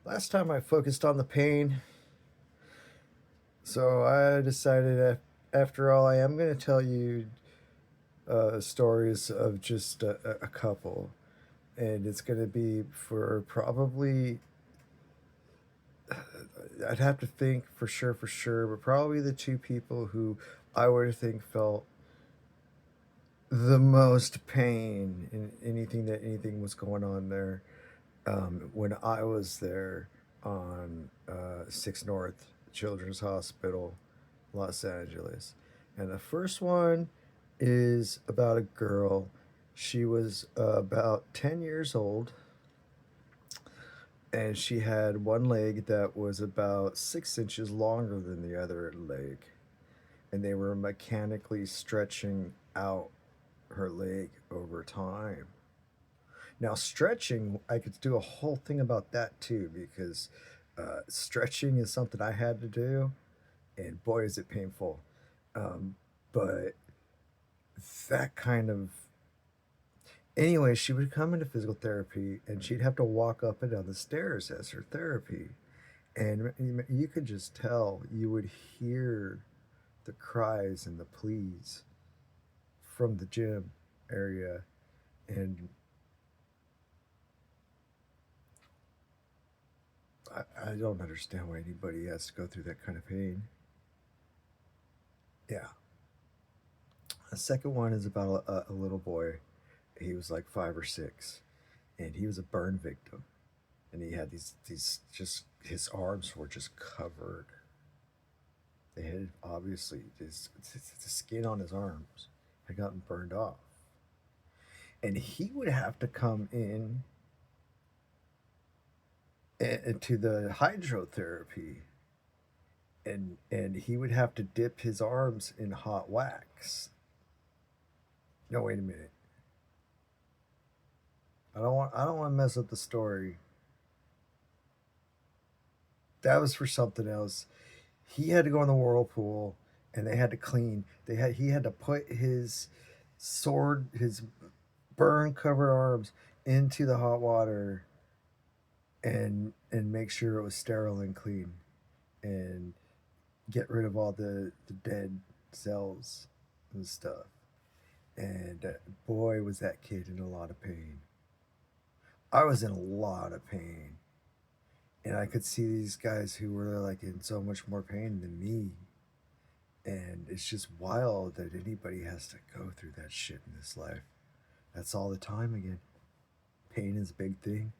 Last time I focused on the pain, so I decided after all, I am going to tell you stories of just a couple. And it's going to be for probably, I'd have to think for sure, but probably the two people who I would think felt the most pain in anything was going on there when I was there on 6 North Children's Hospital, Los Angeles. And the first one is about a girl. She was about 10 years old, and she had one leg that was about 6 inches longer than the other leg. And they were mechanically stretching out her leg over time. Now, stretching, I could do a whole thing about that too, because stretching is something I had to do, and boy, is it painful. But that kind of. Anyway, she would come into physical therapy, and she'd have to walk up and down the stairs as her therapy. And you could just tell, you would hear the cries and the pleas from the gym area. And I don't understand why anybody has to go through that kind of pain. Yeah. The second one is about a little boy. He was like 5 or 6, and he was a burn victim. And he had these just his arms were just covered. They had obviously the skin on his arms had gotten burned off, and he would have to come in to the hydrotherapy, and he would have to dip his arms in hot wax. No, wait a minute. I don't want to mess up the story. That was for something else. He had to go in the whirlpool, and they had to clean. He had to put his burn covered arms into the hot water and make sure it was sterile and clean, and get rid of all the dead cells and stuff. And boy, was that kid in a lot of pain. I was in a lot of pain, and I could see these guys who were like in so much more pain than me. And it's just wild that anybody has to go through that shit in this life. That's all the time again. Pain is a big thing.